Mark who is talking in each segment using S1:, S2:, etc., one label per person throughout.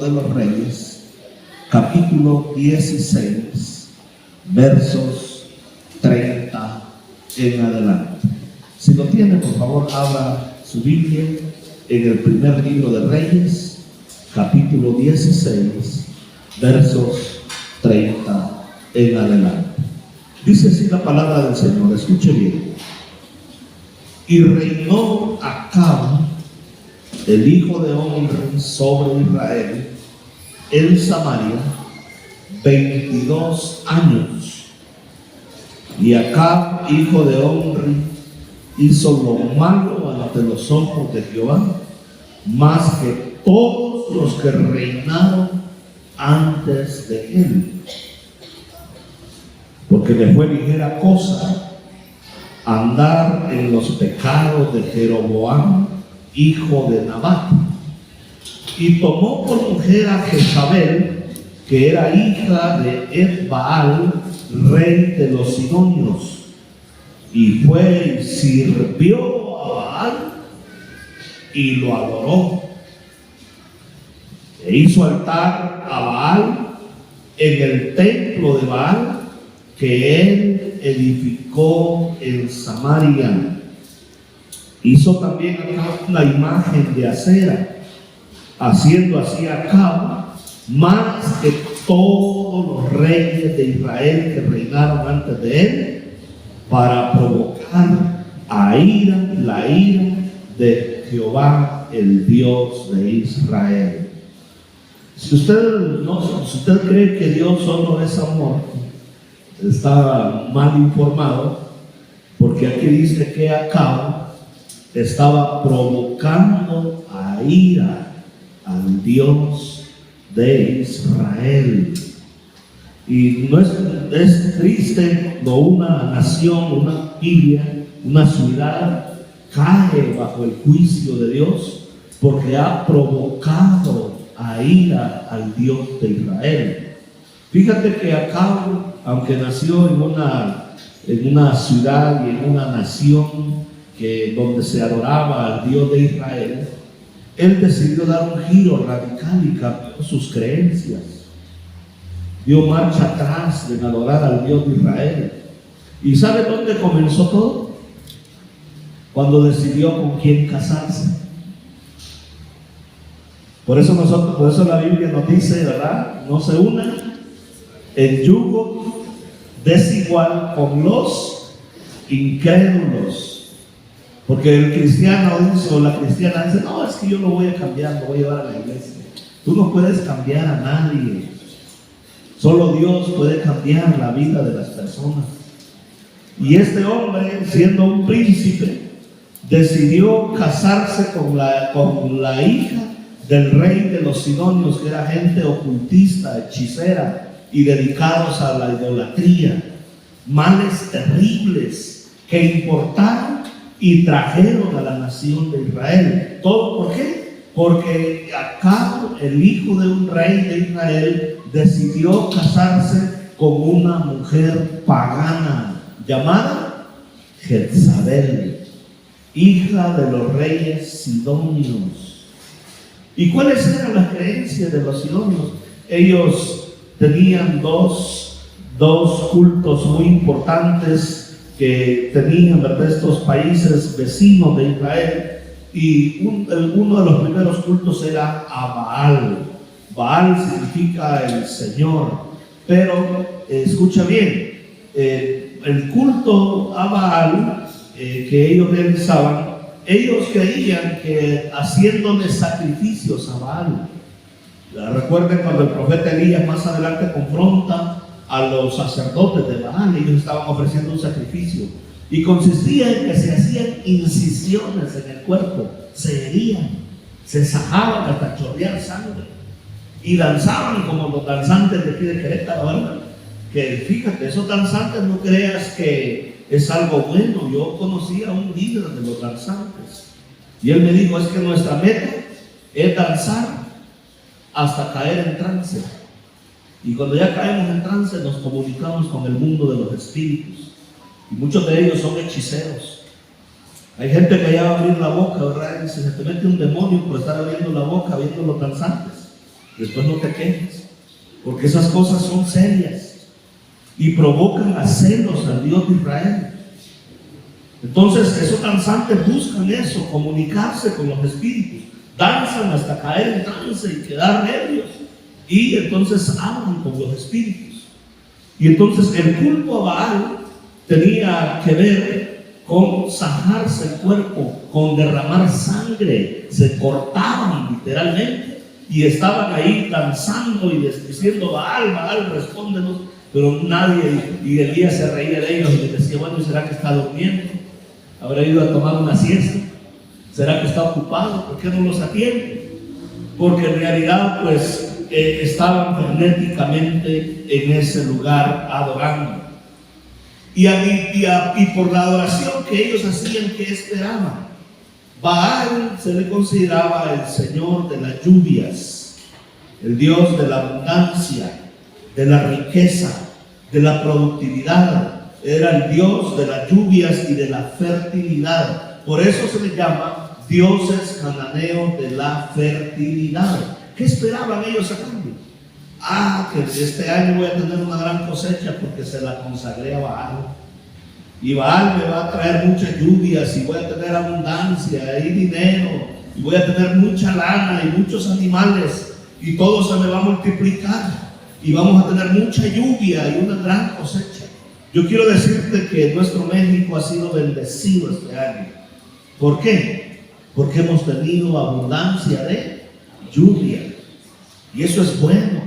S1: de los Reyes, capítulo 16, versos 30 en adelante. Si lo tiene, por favor, abra su Biblia en el primer libro de Reyes, capítulo 16, versos 30 en adelante. Dice así la palabra del Señor, escuche bien. Y reinó Acab, el hijo de Omri, sobre Israel, en Samaria, 22 años. Y Acab, hijo de Omri, hizo lo malo ante los ojos de Jehová, más que todos los que reinaron antes de él. Porque le fue ligera cosa andar en los pecados de Jeroboam, hijo de Nabat. Y tomó por mujer a Jezabel, que era hija de Ed-Baal, rey de los sidonios. Y fue y sirvió a Baal y lo adoró. E hizo altar a Baal en el templo de Baal que él edificó en Samaria. Hizo también Acab una imagen de acera, haciendo así Acab más que todos los reyes de Israel que reinaron antes de él, para provocar la ira de Jehová, el Dios de Israel. Si usted cree que Dios solo es amor, está mal informado, porque aquí dice que Acab estaba provocando a ira al Dios de Israel. Y no es triste cuando una nación, una familia, una ciudad cae bajo el juicio de Dios porque ha provocado a ira al Dios de Israel. Fíjate que Acab, aunque nació en una ciudad y en una nación donde se adoraba al Dios de Israel, él decidió dar un giro radical y cambió sus creencias. Dio marcha atrás en adorar al Dios de Israel. ¿Y sabe dónde comenzó todo? Cuando decidió con quién casarse. Por eso la Biblia nos dice, ¿verdad? No se unan en yugo desigual con los incrédulos. Porque el cristiano dice, o la cristiana dice, no, es que yo lo voy a cambiar, lo voy a llevar a la iglesia. Tú no puedes cambiar a nadie. Solo Dios puede cambiar la vida de las personas. Y este hombre, siendo un príncipe, decidió casarse con la hija del rey de los sidonios, que era gente ocultista, hechicera y dedicados a la idolatría. Males terribles que importaron y trajeron a la nación de Israel. ¿Todo por qué? Porque Acab, el hijo de un rey de Israel, decidió casarse con una mujer pagana llamada Jezabel, hija de los reyes sidonios. ¿Y cuáles eran las creencias de los sidonios? Ellos tenían dos cultos muy importantes que tenían, ¿verdad?, estos países vecinos de Israel. Y uno de los primeros cultos era a Baal. Baal significa el Señor. Pero escucha bien, el culto a Baal que ellos realizaban, ellos creían que haciéndole sacrificios a Baal. Recuerden cuando el profeta Elías más adelante confronta a los sacerdotes de Baal, ellos estaban ofreciendo un sacrificio y consistía en que se hacían incisiones en el cuerpo, se herían, se sajaban hasta chorrear sangre y danzaban como los danzantes de aquí de Querétaro, ¿verdad? Que fíjate, esos danzantes no creas que es algo bueno. Yo conocí a un líder de los danzantes y él me dijo, es que nuestra meta es danzar hasta caer en trance, y cuando ya caemos en trance nos comunicamos con el mundo de los espíritus, y muchos de ellos son hechiceros. Hay gente que ya va a abrir la boca, ¿verdad? Y se te mete un demonio por estar abriendo la boca, viendo los danzantes, después no te quejes, porque esas cosas son serias y provocan a celos al Dios de Israel. Entonces esos danzantes buscan eso, comunicarse con los espíritus, danzan hasta caer en trance y quedar nervios, y entonces hablan con los espíritus. Y entonces el culto a Baal tenía que ver con sajarse el cuerpo, con derramar sangre. Se cortaban literalmente y estaban ahí danzando y diciendo: Baal, Baal, respóndenos. Pero nadie, y Elías se reía de ellos y les decía: bueno, ¿será que está durmiendo? ¿Habrá ido a tomar una siesta? ¿Será que está ocupado? ¿Por qué no los atiende? Porque en realidad pues estaban frenéticamente en ese lugar adorando. Y por la adoración que ellos hacían, ¿qué esperaban? Baal se le consideraba el señor de las lluvias, el Dios de la abundancia, de la riqueza, de la productividad. Era el Dios de las lluvias y de la fertilidad. Por eso se le llama dioses cananeos de la fertilidad. ¿Qué esperaban ellos a cambio? Que este año voy a tener una gran cosecha porque se la consagré a Baal. Y Baal me va a traer muchas lluvias y voy a tener abundancia y dinero. Y voy a tener mucha lana y muchos animales. Y todo se me va a multiplicar. Y vamos a tener mucha lluvia y una gran cosecha. Yo quiero decirte que nuestro México ha sido bendecido este año. ¿Por qué? Porque hemos tenido abundancia de lluvia. Y eso es bueno,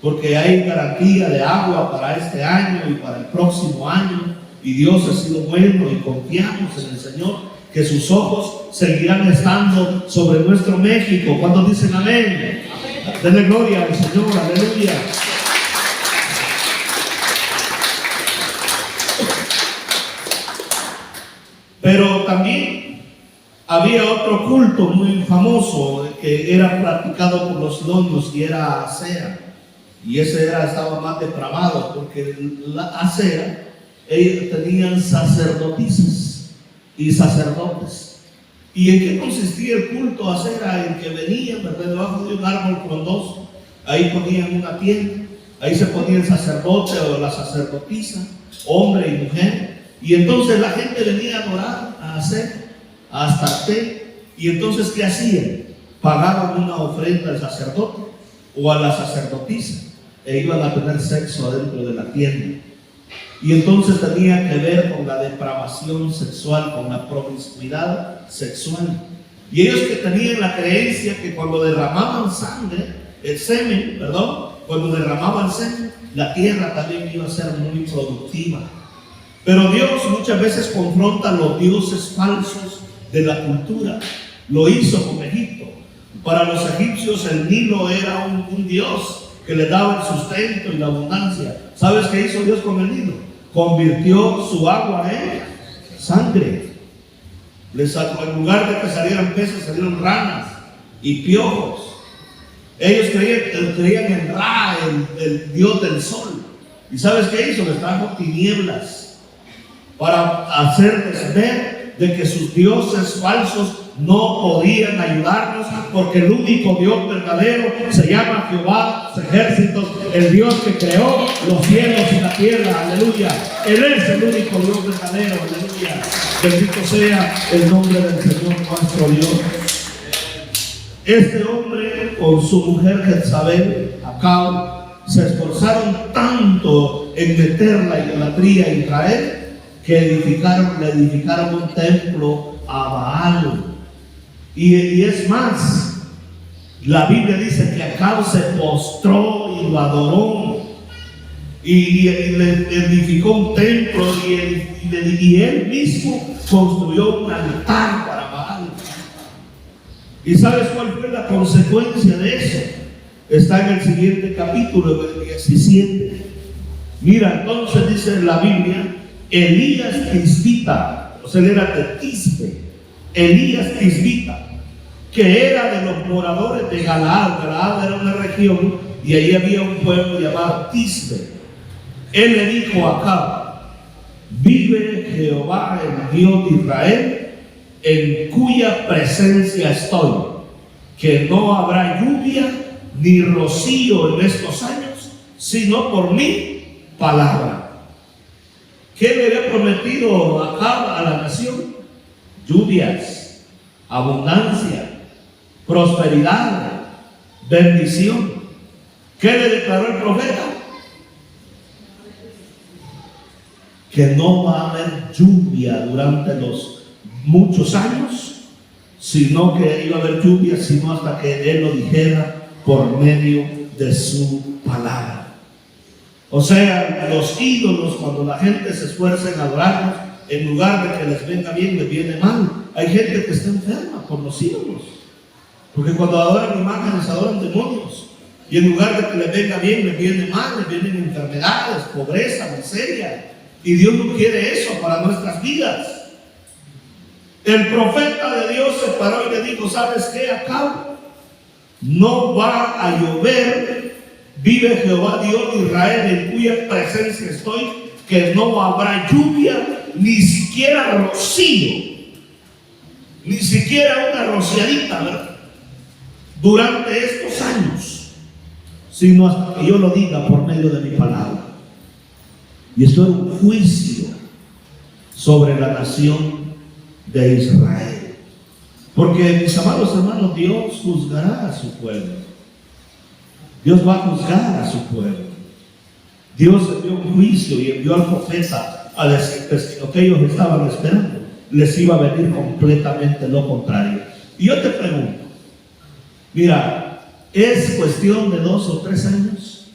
S1: porque hay garantía de agua para este año y para el próximo año. Y Dios ha sido bueno y confiamos en el Señor, que sus ojos seguirán estando sobre nuestro México. ¿Cuándo dicen amén? Denle gloria al Señor, aleluya. Pero también había otro culto muy famoso que era practicado por los sidonios y era Acera. Y ese estaba más depravado, porque la Acera, ellos tenían sacerdotisas y sacerdotes. ¿Y en qué consistía el culto a Acera? En que venían, ¿verdad?, debajo de un árbol frondoso. Ahí ponían una tienda, ahí se ponía el sacerdote o la sacerdotisa, hombre y mujer. Y entonces la gente venía a adorar a Acera, a Astarte. Y entonces, ¿qué hacían? Pagaban una ofrenda al sacerdote o a la sacerdotisa e iban a tener sexo adentro de la tienda. Y entonces tenía que ver con la depravación sexual, con la promiscuidad sexual. Y ellos que tenían la creencia que cuando derramaban sangre, el semen, cuando derramaban semen, la tierra también iba a ser muy productiva. Pero Dios muchas veces confronta a los dioses falsos de la cultura. Lo hizo con Egipto. Para los egipcios el Nilo era un dios que les daba el sustento y la abundancia. ¿Sabes qué hizo Dios con el Nilo? Convirtió su agua en sangre. Les sacó, en lugar de que salieran peces, salieron ranas y piojos. Ellos creían en Ra, el dios del sol. ¿Y sabes qué hizo? Les trajo tinieblas para hacerles ver de que sus dioses falsos no podían ayudarnos, porque el único Dios verdadero se llama Jehová de ejércitos, el Dios que creó los cielos y la tierra, aleluya. Él es el único Dios verdadero, aleluya. Bendito sea el nombre del Señor nuestro Dios. Este hombre con su mujer Jezabel, Acab, se esforzaron tanto en meter la idolatría a Israel que le edificaron un templo a Baal. Y es más, la Biblia dice que Acab se postró y lo adoró y le edificó un templo y él mismo construyó un altar para Baal. ¿Y sabes cuál fue la consecuencia de eso? Está en el siguiente capítulo, el 17. Mira, entonces dice la Biblia, Elías Tisbita, o sea, él era de Tisbe, Elías Tisbita, que era de los moradores de Galaad. Galaad era una región y ahí había un pueblo llamado Tisbe. Él le dijo a Acab: vive Jehová, el Dios de Israel, en cuya presencia estoy, que no habrá lluvia ni rocío en estos años, sino por mi palabra. ¿Qué le había prometido Acab a la nación? Lluvias, abundancia, prosperidad, bendición. ¿Qué le declaró el profeta? Que no va a haber lluvia durante los muchos años, sino que iba a haber lluvia, sino hasta que él lo dijera por medio de su palabra. O sea, los ídolos, cuando la gente se esfuerza en adorarlos, en lugar de que les venga bien, les viene mal. Hay gente que está enferma por los ídolos, porque cuando adoran imágenes, adoran demonios, y en lugar de que les venga bien, les viene mal, les vienen enfermedades, pobreza, miseria, y Dios no quiere eso para nuestras vidas. El profeta de Dios se paró y le dijo: ¿sabes qué, Acab? No va a llover. Vive Jehová Dios de Israel, en cuya presencia estoy, que no habrá lluvia, ni siquiera rocío, ni siquiera una rociadita, ¿verdad?, durante estos años, sino hasta que yo lo diga por medio de mi palabra. Y esto era un juicio sobre la nación de Israel. Porque, mis amados hermanos, Dios juzgará a su pueblo. Dios va a juzgar a su pueblo. Dios envió un juicio y envió al profeta a decirles que lo que ellos estaban esperando les iba a venir completamente lo contrario. Y yo te pregunto, mira, ¿es cuestión de 2 o 3 años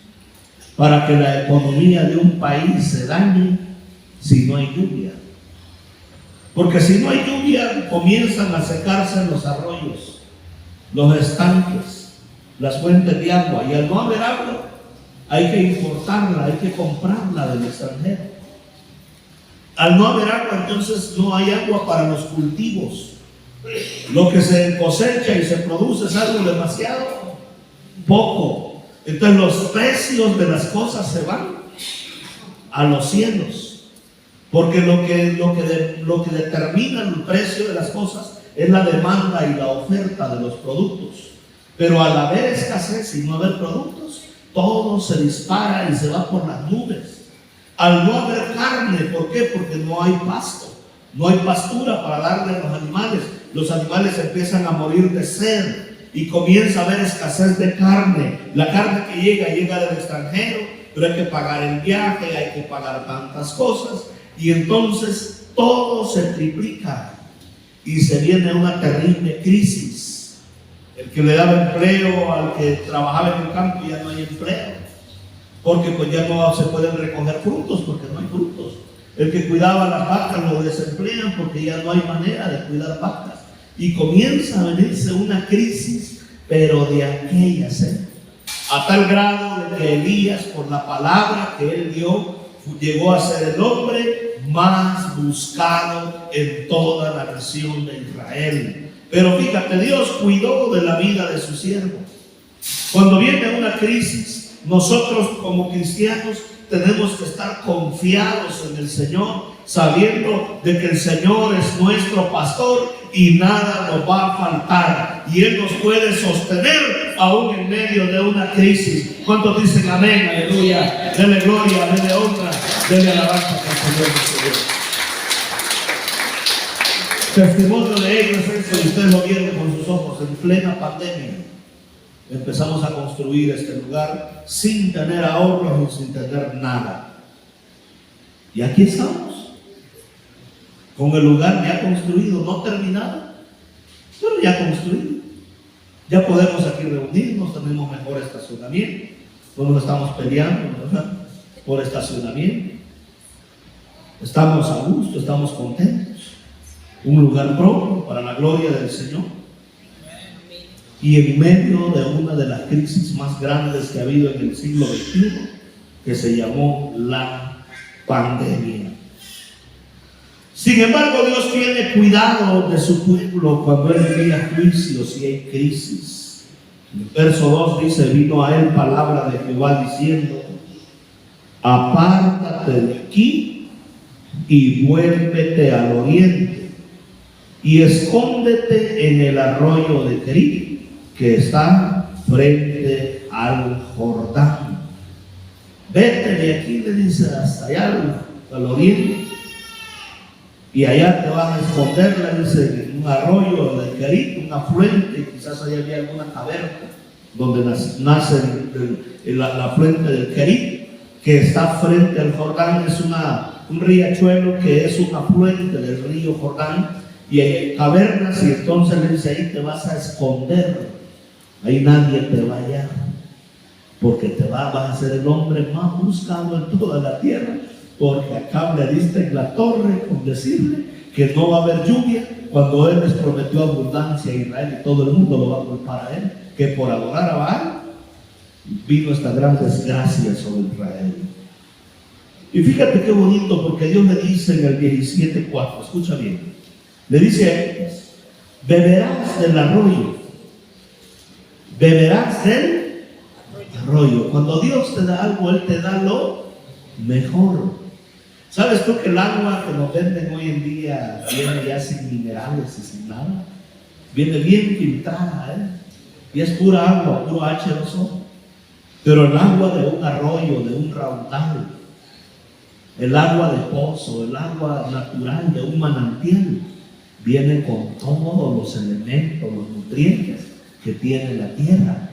S1: para que la economía de un país se dañe si no hay lluvia? Porque si no hay lluvia, comienzan a secarse los arroyos, los estanques, las fuentes de agua, y al no haber agua hay que importarla, hay que comprarla del extranjero. Al no haber agua, entonces no hay agua para los cultivos. Lo que se cosecha y se produce es algo demasiado poco. Entonces los precios de las cosas se van a los cielos, porque lo que determina el precio de las cosas es la demanda y la oferta de los productos. Pero al haber escasez y no haber productos, todo se dispara y se va por las nubes. Al no haber carne, ¿por qué? Porque no hay pasto, no hay pastura para darle a los animales empiezan a morir de sed y comienza a haber escasez de carne. La carne que llega del extranjero, pero hay que pagar el viaje, hay que pagar tantas cosas, y entonces todo se triplica y se viene una terrible crisis. El que le daba empleo al que trabajaba en el campo ya no hay empleo, porque pues ya no se pueden recoger frutos, porque no hay frutos. El que cuidaba las vacas lo desemplean porque ya no hay manera de cuidar vacas. Y comienza a venirse una crisis, pero de aquellas, a tal grado de que Elías, por la palabra que él dio, llegó a ser el hombre más buscado en toda la nación de Israel. Pero fíjate, Dios cuidó de la vida de su siervo. Cuando viene una crisis, nosotros como cristianos tenemos que estar confiados en el Señor, sabiendo de que el Señor es nuestro pastor y nada nos va a faltar. Y Él nos puede sostener aún en medio de una crisis. ¿Cuántos dicen amén? Aleluya. Dele gloria, dele honra, dele alabanza al Señor nuestro Dios. Testimonio de ellos es que ustedes lo vieron con sus ojos en plena pandemia. Empezamos a construir este lugar sin tener ahorros y sin tener nada. Y aquí estamos, con el lugar ya construido, no terminado, pero ya construido. Ya podemos aquí reunirnos, tenemos mejor estacionamiento, no nos estamos peleando, ¿verdad?, por estacionamiento. Estamos a gusto, estamos contentos. Un lugar propio para la gloria del Señor. Y en medio de una de las crisis más grandes que ha habido en el siglo XXI, que se llamó la pandemia. Sin embargo, Dios tiene cuidado de su pueblo cuando Él envía juicios y hay crisis. En el verso 2 dice: vino a él palabra de Jehová diciendo: apártate de aquí y vuélvete al oriente y escóndete en el arroyo de Kerit, que está frente al Jordán. Vete de aquí, le dice, hasta allá al oriente, y allá te van a esconder, le dice, en un arroyo del Kerit, un afluente, quizás allá había alguna caverna donde nace la afluente del Kerit, que está frente al Jordán. Es un riachuelo que es un afluente del río Jordán, y hay cavernas, y entonces le dice, ahí te vas a esconder, ahí nadie te va a hallar, porque vas a ser el hombre más buscado en toda la tierra, porque acá le diste en la torre con decirle que no va a haber lluvia, cuando Él les prometió abundancia a Israel, y todo el mundo lo va a culpar a Él, que por adorar a Baal vino esta gran desgracia sobre Israel. Y fíjate qué bonito, porque Dios le dice en el 17:4, escucha bien, le dice: beberás del arroyo, beberás del arroyo. Cuando Dios te da algo, Él te da lo mejor. ¿Sabes tú que el agua que nos venden hoy en día viene ya sin minerales y sin nada? Viene bien filtrada, y es pura agua, puro H2O. Pero el agua de un arroyo, de un raudal, el agua de pozo, el agua natural de un manantial, viene con todos los elementos, los nutrientes que tiene la tierra,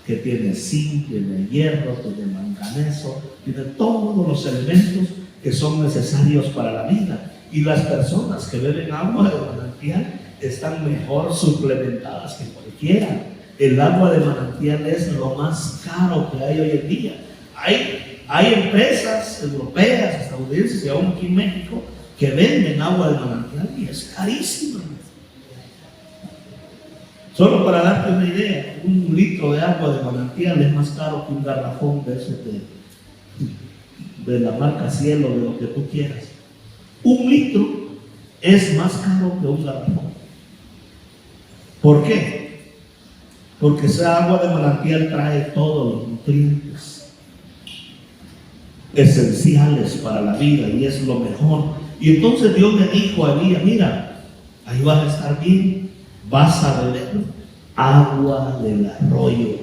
S1: que tiene zinc, tiene hierro, tiene manganeso, tiene todos los elementos que son necesarios para la vida. Y las personas que beben agua de manantial están mejor suplementadas que cualquiera. El agua de manantial es lo más caro que hay hoy en día. Hay empresas europeas, estadounidenses y aún aquí en México que venden agua de manantial y es carísima. Solo para darte una idea, un litro de agua de manantial es más caro que un garrafón de esos de la marca Cielo, de lo que tú quieras. Un litro es más caro que un garrafón. ¿Por qué? Porque esa agua de manantial trae todos los nutrientes esenciales para la vida y es lo mejor. Y entonces Dios le dijo a Elías: mira, ahí vas a estar bien, vas a beber agua del arroyo.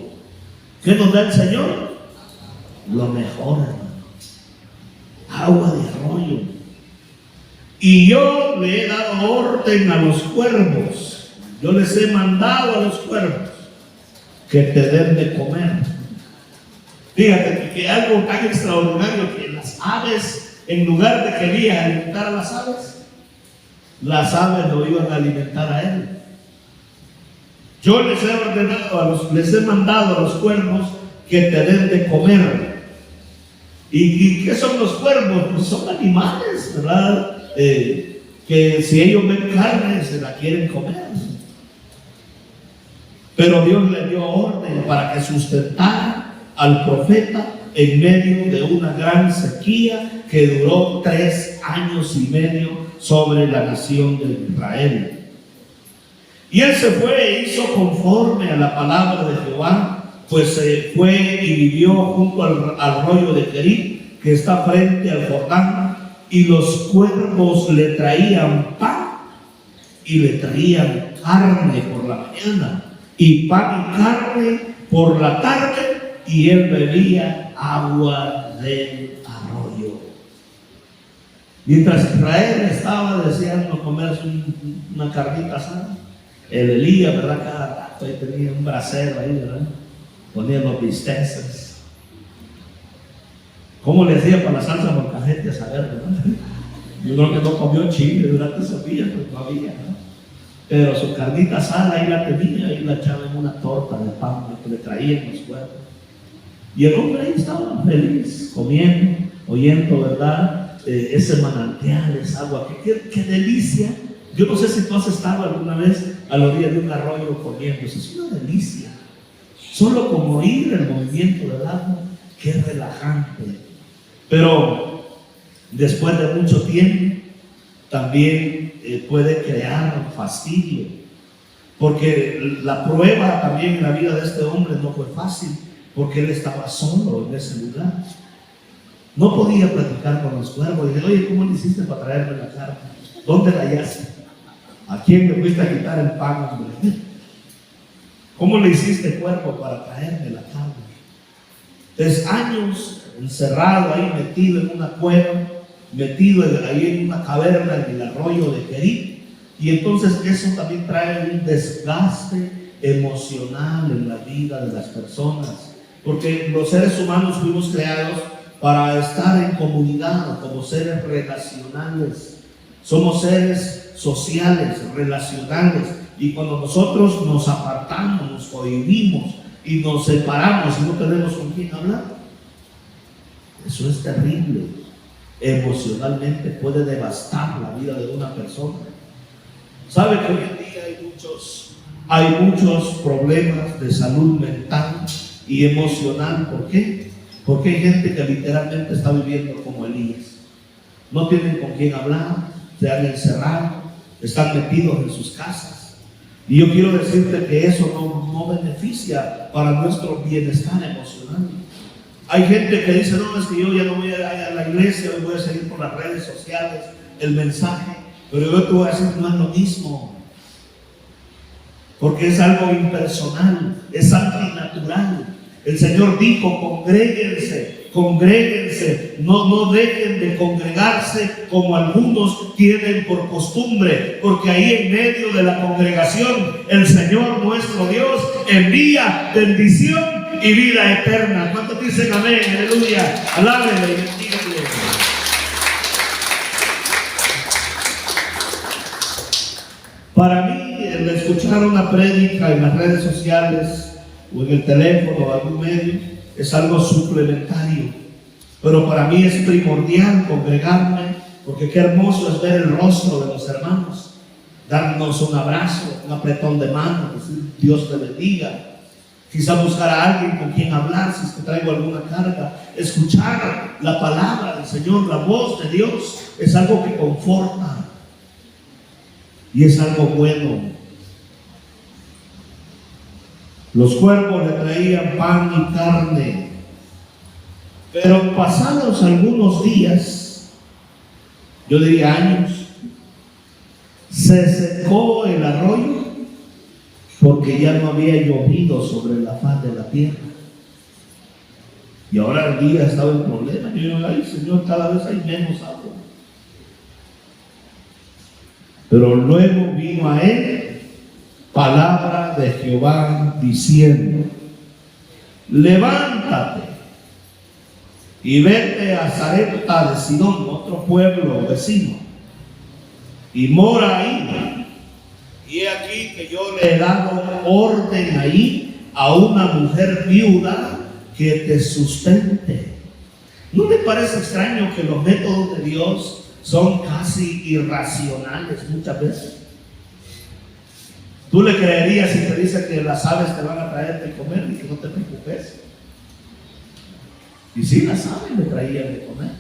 S1: ¿Qué nos da el Señor? Lo mejor, hermano. Agua de arroyo. Y yo le he dado orden a los cuervos, yo les he mandado a los cuervos que te den de comer. Fíjate que algo tan extraordinario, que las aves, en lugar de que Elías alimentara a las aves lo iban a alimentar a él. Yo les he ordenado les he mandado a los cuervos que te den de comer. ¿Y qué son los cuervos? Pues son animales, ¿verdad? Que si ellos ven carne, se la quieren comer. Pero Dios le dio orden para que sustentara al profeta en medio de una gran sequía que duró 3 años y medio sobre la nación de Israel. Y él se fue e hizo conforme a la palabra de Jehová, pues se fue y vivió junto al arroyo de Kerit, que está frente al Jordán, y los cuervos le traían pan y le traían carne por la mañana, y pan y carne por la tarde, y él bebía agua del arroyo. Mientras Israel estaba deseando comerse una carnita asada, el Elías, ¿verdad? Cada rato ahí tenía un brasero ahí, ¿verdad? Ponía los bisteces. ¿Cómo le hacía para la salsa molcajete a saber, verdad? Yo creo que no comió chile durante esos días, pues no había, ¿no? Pero su carnita asada ahí la tenía, ahí la echaba en una torta de pan que le traían los cuervos. Y el hombre ahí estaba feliz, comiendo, oyendo, ¿verdad? Ese manantial, esa agua, qué delicia. Yo no sé si tú has estado alguna vez a la orilla de un arroyo comiendo, eso es una delicia. Solo con oír el movimiento del agua, qué relajante. Pero después de mucho tiempo, también puede crear fastidio. Porque la prueba también en la vida de este hombre no fue fácil, porque él estaba solo en ese lugar. No podía platicar con los cuervos. Dije: oye, ¿cómo le hiciste para traerme la carne? ¿Dónde la hallaste? ¿A quién le fuiste a quitar el pan, hombre? ¿Cómo le hiciste, cuervo, para traerme la carne? Es años encerrado ahí, metido en una cueva, metido ahí en una caverna en el arroyo de Kerit. Y entonces eso también trae un desgaste emocional en la vida de las personas, porque los seres humanos fuimos creados para estar en comunidad, como seres relacionales. Somos seres sociales, relacionales, y cuando nosotros nos apartamos, nos cohibimos y nos separamos y no tenemos con quién hablar, eso es terrible. Emocionalmente puede devastar la vida de una persona. ¿Sabe que hoy en día hay muchos problemas de salud mental y emocional? ¿Por qué? Porque hay gente que literalmente está viviendo como Elías. No tienen con quién hablar, se han encerrado, están metidos en sus casas. Y yo quiero decirte que eso no beneficia para nuestro bienestar emocional. Hay gente que dice, no, es que yo ya no voy a ir a la iglesia, hoy voy a seguir por las redes sociales, el mensaje. Pero yo te voy a decir, no es lo mismo. Porque es algo impersonal, es antinatural. El Señor dijo, congréguense, no dejen de congregarse como algunos tienen por costumbre, porque ahí en medio de la congregación el Señor nuestro Dios envía bendición y vida eterna. ¿Cuántos dicen amén? Aleluya. Alábenle y bendíganle. Para mí, el escuchar una prédica en las redes sociales o en el teléfono o algún medio es algo suplementario, pero para mí es primordial congregarme, porque qué hermoso es ver el rostro de los hermanos, darnos un abrazo, un apretón de mano, decir Dios te bendiga, quizá buscar a alguien con quien hablar si es que traigo alguna carga, escuchar la palabra del Señor, la voz de Dios, es algo que conforta y es algo bueno. Los cuervos le traían pan y carne, pero pasados algunos días, yo diría años, se secó el arroyo porque ya no había llovido sobre la faz de la tierra. Y ahora el día estaba en problema. Yo digo, ay Señor, cada vez hay menos agua. Pero luego vino a él palabra de Jehová diciendo, levántate y vete a Sarepta de Sidón, otro pueblo vecino, y mora ahí. Y he aquí que yo le he dado orden ahí a una mujer viuda que te sustente. ¿No te parece extraño que los métodos de Dios son casi irracionales muchas veces? Tú le creerías si te dice que las aves te van a traer de comer y que no te preocupes. Y sí, las aves le traían de comer.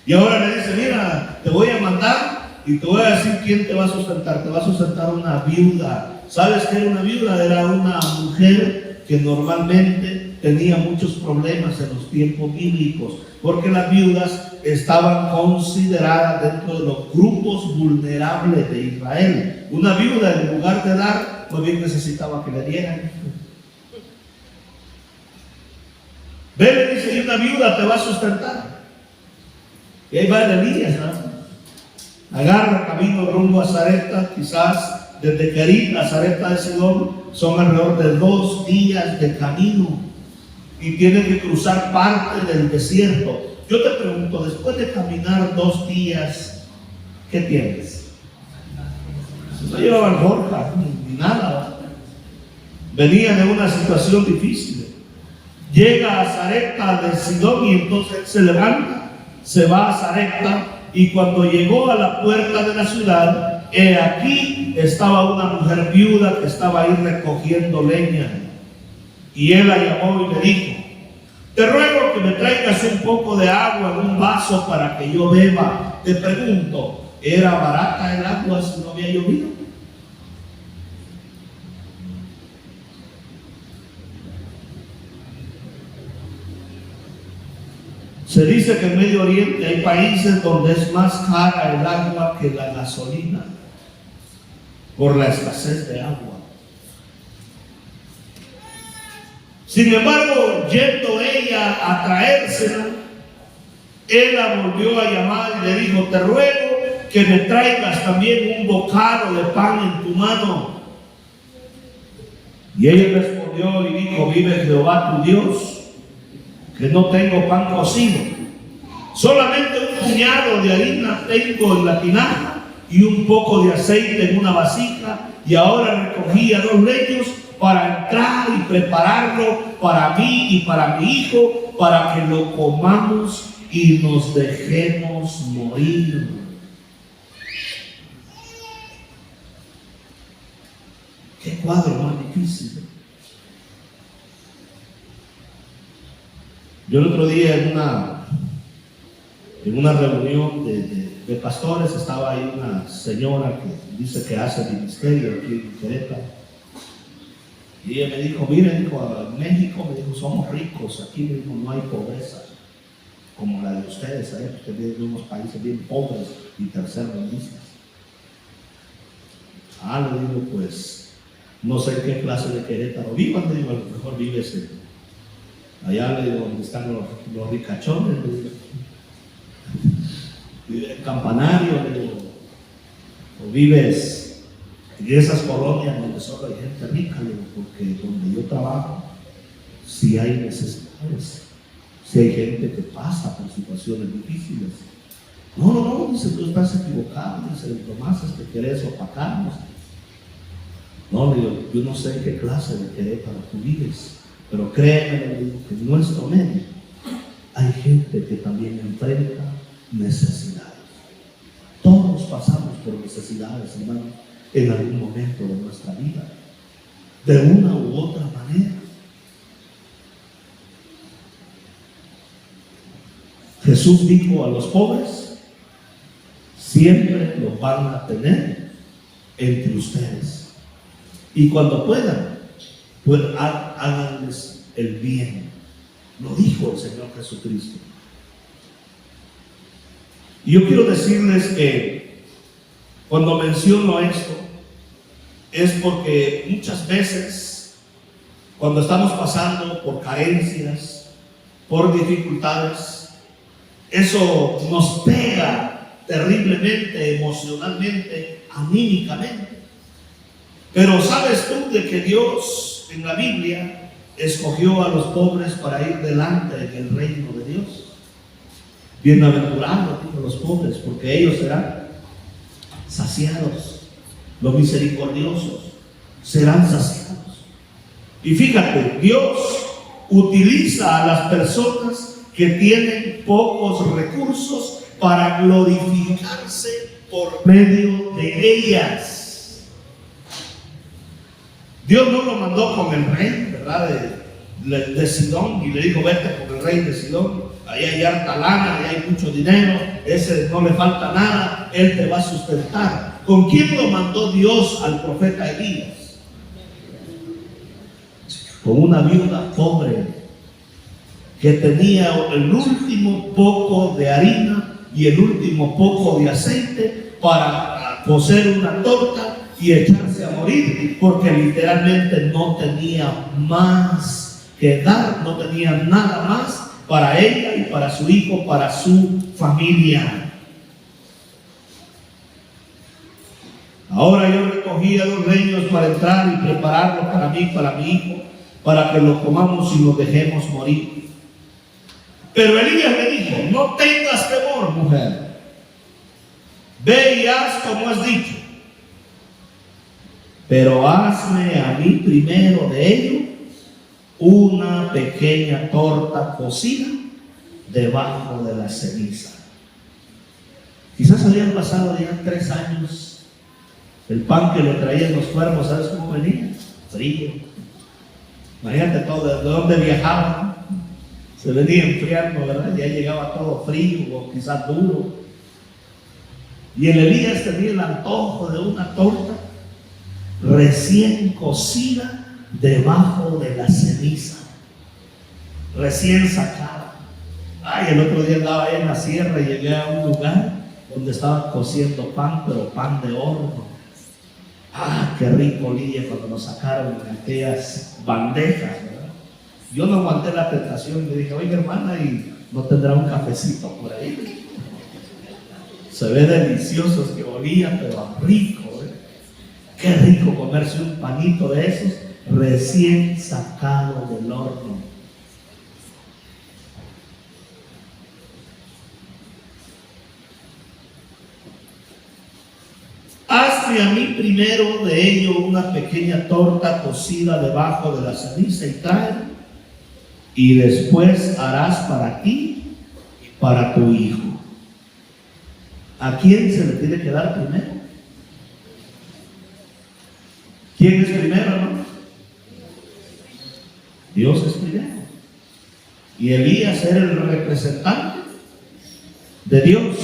S1: Y ahora le dice, mira, te voy a mandar y te voy a decir quién te va a sustentar. Te va a sustentar una viuda. ¿Sabes qué era una viuda? Era una mujer que normalmente tenía muchos problemas en los tiempos bíblicos, porque las viudas estaban consideradas dentro de los grupos vulnerables de Israel. Una viuda, en lugar de dar, pues bien necesitaba que le dieran. Ve, le dice, y una viuda te va a sustentar. Y ahí va Elías, ¿no? Agarra camino rumbo a Sarepta, quizás desde Kerit a Sarepta de Sidón son alrededor de 2 días de camino, y tiene que cruzar parte del desierto. Yo te pregunto, después de caminar 2 días, ¿qué tienes? No llevaban ropa ni nada. Venía de una situación difícil. Llega a Sarepta de Sidón y entonces se levanta, se va a Sarepta, y cuando llegó a la puerta de la ciudad, aquí estaba una mujer viuda que estaba ahí recogiendo leña. Y él la llamó y le dijo, te ruego que me traigas un poco de agua en un vaso para que yo beba. Te pregunto, ¿era barata el agua si no había llovido? Se dice que en Medio Oriente hay países donde es más cara el agua que la gasolina por la escasez de agua. Sin embargo, yendo ella a traérsela, él la volvió a llamar y le dijo: te ruego que me traigas también un bocado de pan en tu mano. Y ella respondió y dijo: vive Jehová tu Dios, que no tengo pan cocido, solamente un puñado de harina tengo en la tinaja y un poco de aceite en una vasija, y ahora recogía 2 leños para entrar y prepararlo para mí y para mi hijo, para que lo comamos y nos dejemos morir. Qué cuadro más difícil. Yo el otro día en una reunión de pastores, estaba ahí una señora que dice que hace ministerio aquí en Querétaro. Y ella me dijo: mire, dijo, en México, me dijo, somos ricos, aquí me dijo, no hay pobreza como la de ustedes, porque vienen de unos países bien pobres y tercermundistas. Le digo, pues, no sé en qué clase de Querétaro vivan, le digo, a lo mejor vives allá, le digo, donde están los ricachones, le digo, vive en Campanario, le digo, o vives en esas colonias donde solo hay gente rica, le digo, porque donde yo trabajo, si hay necesidades, si hay gente que pasa por situaciones difíciles. No, dice, tú estás equivocado, dice, lo más es que querés opacarnos. No, le digo, yo no sé en qué clase de Querétaro tú vives, pero créeme, le digo, que en nuestro medio hay gente que también enfrenta necesidades. Todos pasamos por necesidades, hermano, en algún momento de nuestra vida, de una u otra manera. Jesús dijo a los pobres: siempre los van a tener entre ustedes, y cuando puedan, pues háganles el bien. Lo dijo el Señor Jesucristo. Y yo quiero decirles que cuando menciono esto, es porque muchas veces, cuando estamos pasando por carencias, por dificultades, eso nos pega terriblemente, emocionalmente, anímicamente. Pero ¿sabes tú de que Dios en la Biblia escogió a los pobres para ir delante en el reino de Dios? Bienaventurados, dijo, los pobres, porque ellos serán saciados. Los misericordiosos serán saciados. Y fíjate, Dios utiliza a las personas que tienen pocos recursos para glorificarse por medio de ellas. Dios no lo mandó con el rey, ¿verdad?, de Sidón, y le dijo: vete con el rey de Sidón, ahí hay harta lana, ahí hay mucho dinero, ese no le falta nada, él te va a sustentar. ¿Con quién lo mandó Dios al profeta Elías? Con una viuda pobre que tenía el último poco de harina y el último poco de aceite para cocer una torta y echarse a morir, porque literalmente no tenía más que dar, no tenía nada más para ella y para su hijo, para su familia. Ahora yo recogía 2 leños para entrar y prepararlo para mí, para mi hijo, para que lo comamos y nos dejemos morir. Pero Elías le dijo: no tengas temor, mujer, ve y haz como has dicho, pero hazme a mí primero de ello una pequeña torta cocida debajo de la ceniza. Quizás habían pasado ya 3 años. El pan que le traían los cuervos, ¿sabes cómo venía? Frío. Imagínate todo, de dónde viajaban. Se venía enfriando, ¿verdad? Ya llegaba todo frío o quizás duro. Y el Elías tenía el antojo de una torta recién cocida debajo de la ceniza, recién sacada. El otro día andaba ahí en la sierra y llegué a un lugar donde estaban cociendo pan, pero pan de horno. Qué rico olía cuando nos sacaron en aquellas bandejas, ¿verdad? Yo no aguanté la tentación y le dije, oiga hermana, ¿y no tendrá un cafecito por ahí? Se ve delicioso, que olía, pero rico, ¿eh? Qué rico comerse un panito de esos recién sacado del horno. Hazme a mí primero de ello una pequeña torta cocida debajo de la ceniza y tráela, y después harás para ti y para tu hijo. ¿A quién se le tiene que dar primero? ¿Quién es primero, hermano? Dios es primero. Y Elías era el representante de Dios,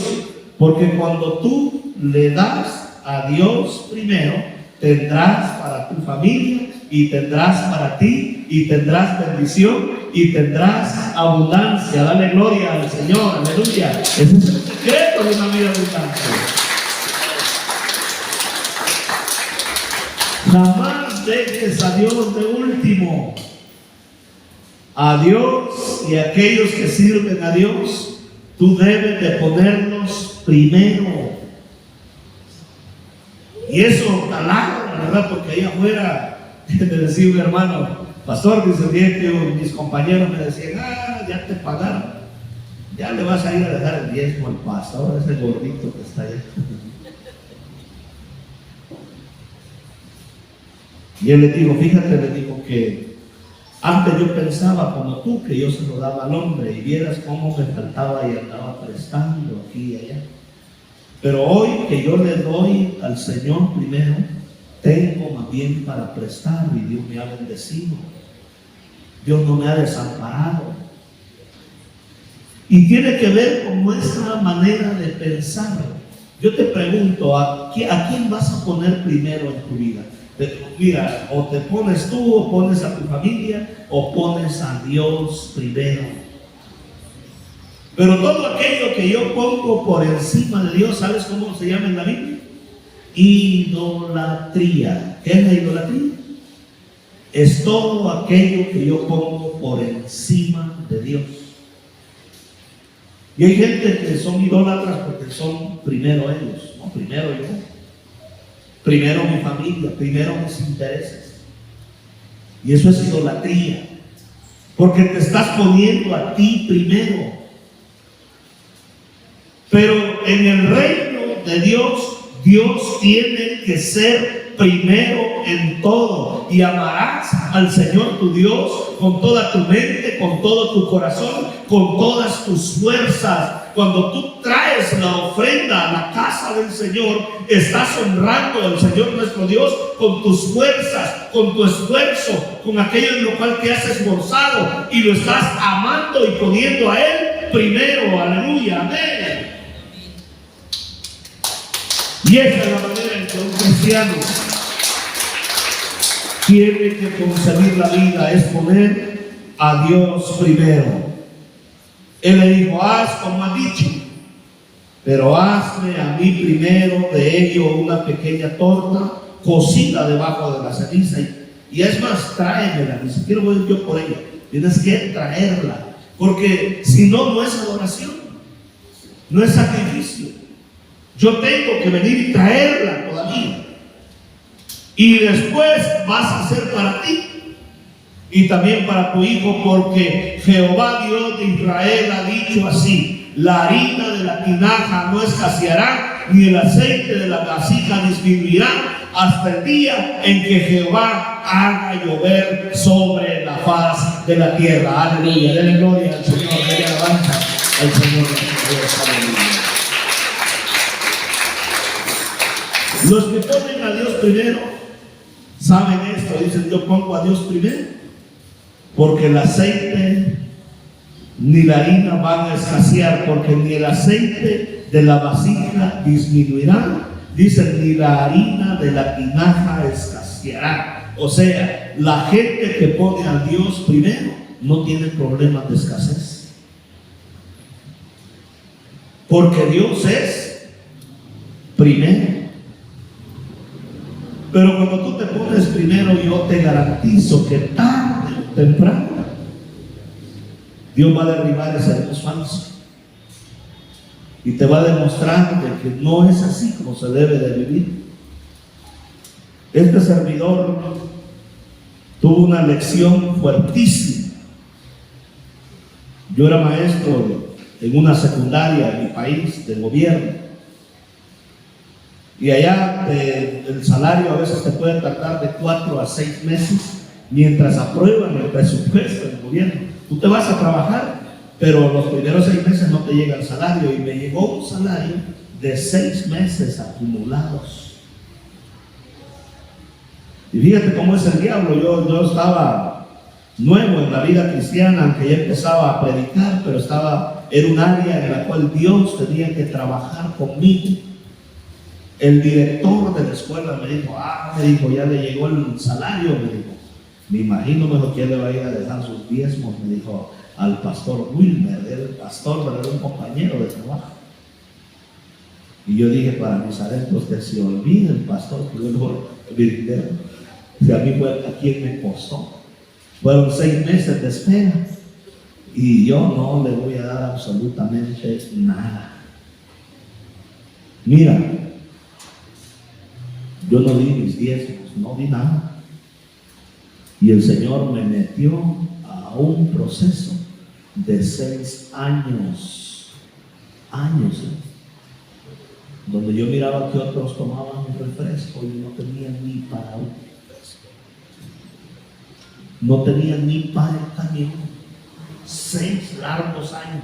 S1: porque cuando tú le das a Dios primero, tendrás para tu familia, y tendrás para ti, y tendrás bendición, y tendrás abundancia. Dale gloria al Señor, aleluya. Ese es el secreto de una vida abundante. Jamás dejes a Dios de último. A Dios y a aquellos que sirven a Dios, tú debes de ponerlos primero. Y eso taladra, ¿verdad? Porque ahí afuera me decía un hermano, pastor, dice bien que mis compañeros me decían, ya te pagaron, ya le vas a ir a dejar el diezmo al pastor, ese gordito que está allá. Y él le dijo, fíjate, le dijo que antes yo pensaba como tú, que yo se lo daba al hombre, y vieras cómo me faltaba y andaba prestando aquí y allá. Pero hoy que yo le doy al Señor primero, tengo más bien para prestar, y Dios me ha bendecido. Dios no me ha desamparado. Y tiene que ver con nuestra manera de pensar. Yo te pregunto, ¿a quién vas a poner primero en tu vida? Mira, o te pones tú, o pones a tu familia, o pones a Dios primero. Pero todo aquello que yo pongo por encima de Dios, ¿sabes cómo se llama en la Biblia? Idolatría. ¿Qué es la idolatría? Es todo aquello que yo pongo por encima de Dios. Y hay gente que son idólatras porque son primero ellos, no primero yo, primero mi familia, primero mis intereses. Y eso es idolatría, porque te estás poniendo a ti primero. Pero en el reino de Dios, Dios tiene que ser primero en todo, y amarás al Señor tu Dios con toda tu mente, con todo tu corazón, con todas tus fuerzas. Cuando tú traes la ofrenda a la casa del Señor, estás honrando al Señor nuestro Dios con tus fuerzas, con tu esfuerzo, con aquello en lo cual te has esforzado, y lo estás amando y poniendo a Él primero. Aleluya, amén. Y esa es la manera en que un cristiano tiene que concebir la vida, es poner a Dios primero. Él le dijo, haz como ha dicho, pero hazme a mí primero de ello una pequeña torta cocida debajo de la ceniza. Y es más, tráemela, ni siquiera voy yo por ella, tienes que traerla, porque si no, no es adoración, no es sacrificio. Yo tengo que venir y traerla todavía. Y después vas a hacer para ti y también para tu hijo, porque Jehová Dios de Israel ha dicho así: la harina de la tinaja no escaseará, ni el aceite de la vasija disminuirá, hasta el día en que Jehová haga llover sobre la faz de la tierra. Aleluya, denle gloria al Señor, denle alabanza al Señor. Aleluya. Los que ponen a Dios primero saben esto, dicen: yo pongo a Dios primero, porque el aceite ni la harina van a escasear, porque ni el aceite de la vasija disminuirá, dicen, ni la harina de la tinaja escaseará. O sea, la gente que pone a Dios primero no tiene problemas de escasez, porque Dios es primero. Pero cuando tú te pones primero, yo te garantizo que tarde o temprano Dios va a derribar ese Dios falso y te va a demostrar de que no es así como se debe de vivir. Este servidor tuvo una lección fuertísima. Yo era maestro en una secundaria en mi país, de gobierno, y allá el salario a veces te puede tardar de 4 a 6 meses mientras aprueban el presupuesto del gobierno. Tú te vas a trabajar, pero los primeros 6 meses no te llega el salario, y me llegó un salario de 6 meses acumulados. Y fíjate cómo es el diablo. Yo estaba nuevo en la vida cristiana, aunque ya empezaba a predicar, pero era un área en la cual Dios tenía que trabajar conmigo. El director de la escuela me dijo, ya le llegó el salario, me dijo. Me imagino mejor que le va a ir a dejar sus diezmos, me dijo al pastor Wilmer, el pastor, pero era un compañero de trabajo. Y yo dije para mis adentros, que se olvide el pastor que luego brindé. Si a mí fue a quien me costó. Fueron 6 meses de espera y yo no le voy a dar absolutamente nada. Mira, yo no di mis diezmos, no di nada. Y el Señor me metió a un proceso de 6 años, donde yo miraba que otros tomaban un refresco y no tenían ni para un refresco, no tenían ni para el camino. 6 largos años.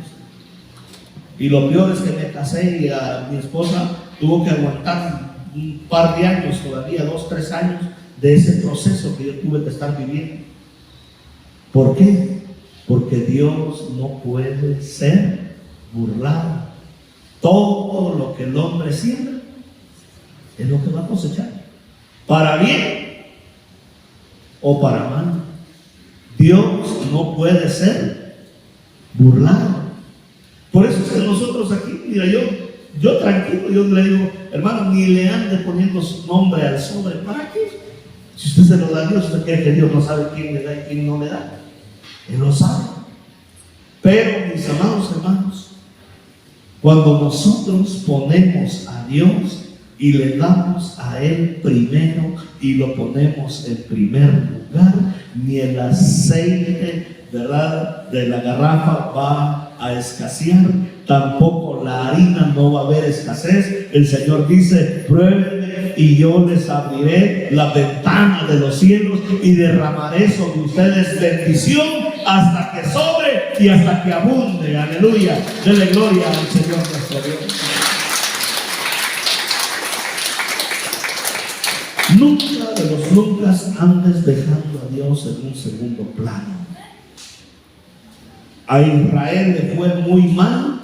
S1: Y lo peor es que me casé y a mi esposa tuvo que aguantar un par de años, todavía 2, 3 años de ese proceso que yo tuve que estar viviendo. ¿Por qué? Porque Dios no puede ser burlado. Todo lo que el hombre siembra es lo que va a cosechar, para bien o para mal. Dios no puede ser burlado. Por eso es que nosotros aquí, mira, yo tranquilo, yo le digo, hermano, ni le ande poniendo su nombre al sobre. ¿Para qué? Si usted se lo da a Dios, usted cree que Dios no sabe quién le da y quién no le da. Él lo sabe. Pero, mis amados hermanos, cuando nosotros ponemos a Dios y le damos a Él primero y lo ponemos en primer lugar, ni el aceite, ¿verdad?, de la garrafa va a escasear, tampoco la harina, no va a haber escasez. El Señor dice, pruébenme y yo les abriré la ventana de los cielos y derramaré sobre ustedes bendición hasta que sobre y hasta que abunde. Aleluya, denle gloria al Señor nuestro Dios. Nunca de los nunca andes dejando a Dios en un segundo plano. A Israel le fue muy mal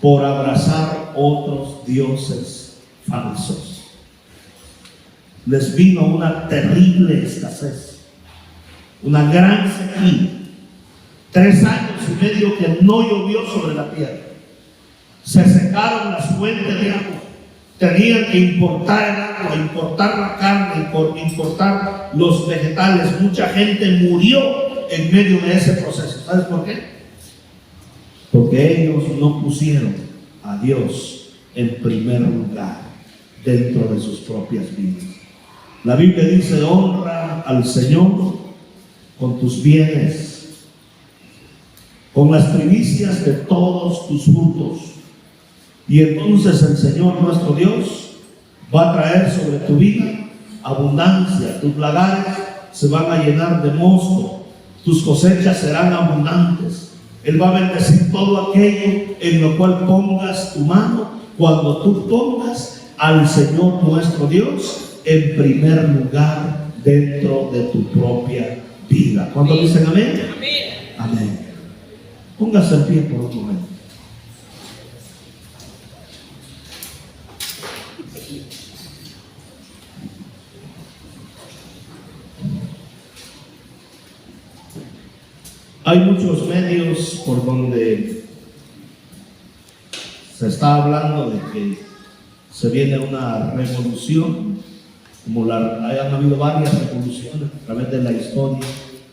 S1: por abrazar otros dioses falsos. Les vino una terrible escasez, una gran sequía. 3 años y medio que no llovió sobre la tierra. Se secaron las fuentes de agua. Tenían que importar el agua, importar la carne, importar los vegetales. Mucha gente murió en medio de ese proceso. ¿Sabes por qué? Porque ellos no pusieron a Dios en primer lugar dentro de sus propias vidas. La Biblia dice, honra al Señor con tus bienes, con las primicias de todos tus frutos. Y entonces el Señor nuestro Dios va a traer sobre tu vida abundancia. Tus lagares se van a llenar de mosto. Tus cosechas serán abundantes. Él va a bendecir todo aquello en lo cual pongas tu mano, cuando tú pongas al Señor nuestro Dios en primer lugar dentro de tu propia vida. ¿Cuántos dicen amén? Amén. Póngase en pie por un momento. Hay muchos medios por donde se está hablando de que se viene una revolución, como hayan habido varias revoluciones a través de la historia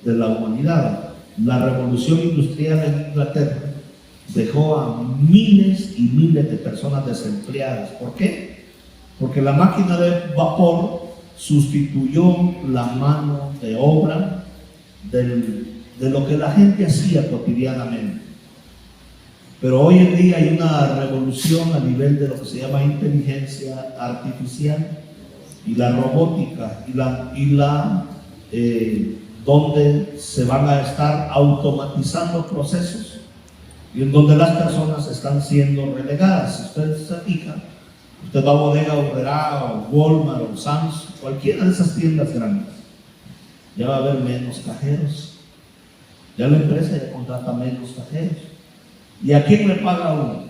S1: de la humanidad. la revolución industrial en Inglaterra dejó a miles y miles de personas desempleadas. ¿Por qué? Porque la máquina de vapor sustituyó la mano de obra de lo que la gente hacía cotidianamente. Pero hoy en día hay una revolución a nivel de lo que se llama inteligencia artificial y la robótica donde se van a estar automatizando procesos y en donde las personas están siendo relegadas. Si ustedes se fijan, usted va a Bodega Aurrerá o Walmart o Sam's, cualquiera de esas tiendas grandes, ya va a haber menos cajeros. Ya la empresa ya contrata menos cajeros. ¿Y a quién le paga uno?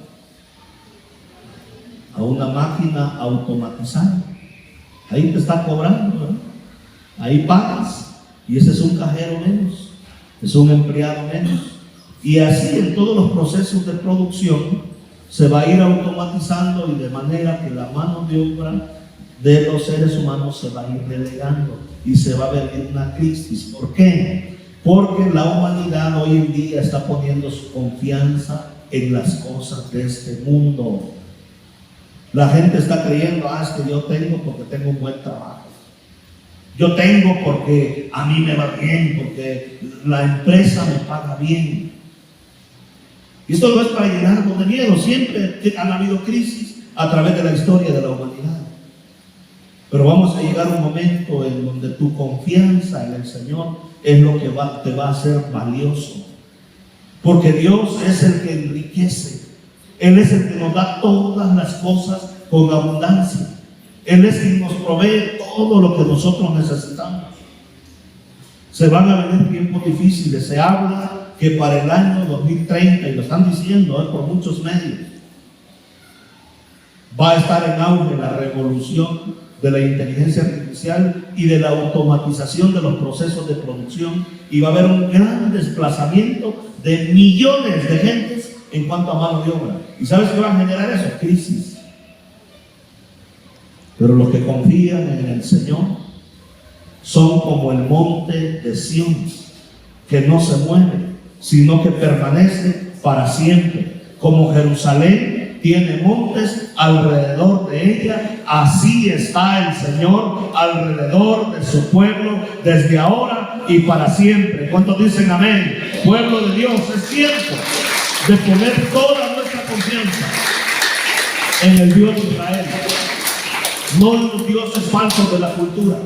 S1: A una máquina automatizada. Ahí te está cobrando, ¿verdad? Ahí pagas. Y ese es un cajero menos, es un empleado menos. Y así en todos los procesos de producción se va a ir automatizando, y de manera que la mano de obra de los seres humanos se va a ir relegando y se va a ver una crisis. ¿Por qué? Porque la humanidad hoy en día está poniendo su confianza en las cosas de este mundo. La gente está creyendo, es que yo tengo porque tengo un buen trabajo. Yo tengo porque a mí me va bien, porque la empresa me paga bien. Y esto no es para llenarnos de miedo. Siempre han habido crisis a través de la historia de la humanidad. Pero vamos a llegar a un momento en donde tu confianza en el Señor es lo que te va a hacer valioso. Porque Dios es el que enriquece. Él es el que nos da todas las cosas con abundancia. Él es quien nos provee todo lo que nosotros necesitamos. Se van a venir tiempos difíciles. Se habla que para el año 2030, y lo están diciendo por muchos medios, va a estar en auge la revolución de la inteligencia artificial y de la automatización de los procesos de producción, y va a haber un gran desplazamiento de millones de gentes en cuanto a mano de obra. ¿Y sabes qué va a generar eso? Crisis. Pero los que confían en el Señor son como el monte de Sión, que no se mueve, sino que permanece para siempre. Como Jerusalén tiene montes alrededor de ella, así está el Señor alrededor de su pueblo, desde ahora y para siempre. ¿Cuántos dicen amén? Pueblo de Dios, es tiempo de poner toda nuestra confianza en el Dios de Israel, no en los dioses falsos de la cultura,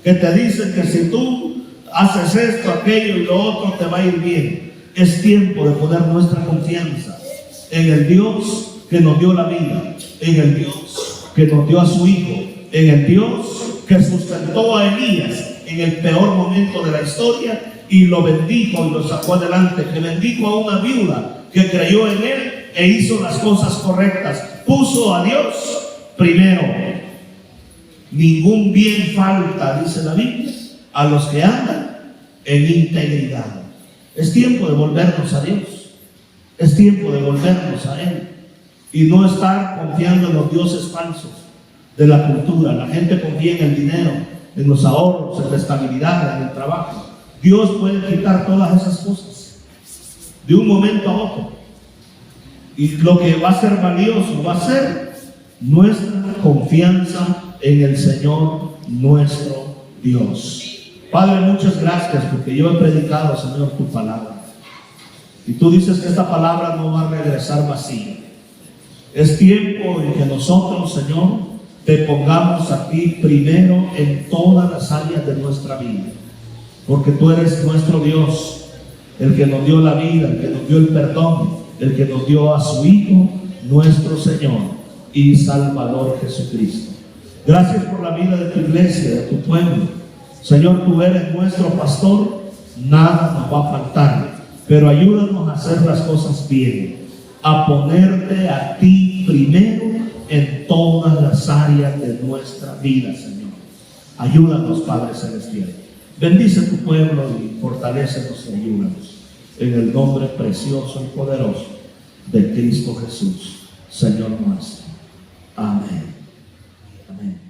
S1: que te dicen que si tú haces esto, aquello y lo otro, te va a ir bien. Es tiempo de poner nuestra confianza en el Dios que nos dio la vida, en el Dios que nos dio a su Hijo, en el Dios que sustentó a Elías en el peor momento de la historia y lo bendijo y lo sacó adelante, que bendijo a una viuda que creyó en él e hizo las cosas correctas, puso a Dios primero. Ningún bien falta, dice la Biblia, a los que andan en integridad. Es tiempo de volvernos a Dios, es tiempo de volvernos a Él y no estar confiando en los dioses falsos de la cultura. La gente confía en el dinero, en los ahorros, en la estabilidad, en el trabajo. Dios puede quitar todas esas cosas de un momento a otro, y lo que va a ser valioso va a ser nuestra confianza en el Señor nuestro Dios. Padre, muchas gracias porque yo he predicado, Señor, tu palabra. Y tú dices que esta palabra no va a regresar vacía. Es tiempo en que nosotros, Señor, te pongamos a ti primero en todas las áreas de nuestra vida. Porque tú eres nuestro Dios, el que nos dio la vida, el que nos dio el perdón, el que nos dio a su Hijo, nuestro Señor y Salvador Jesucristo. Gracias por la vida de tu iglesia, de tu pueblo. Señor, tú eres nuestro pastor, nada nos va a faltar, pero ayúdanos a hacer las cosas bien, a ponerte a ti primero en todas las áreas de nuestra vida, Señor. Ayúdanos, Padre Celestial. Bendice tu pueblo y fortalécenos y ayúdanos. En el nombre precioso y poderoso de Cristo Jesús, Señor nuestro. Amén. Amén.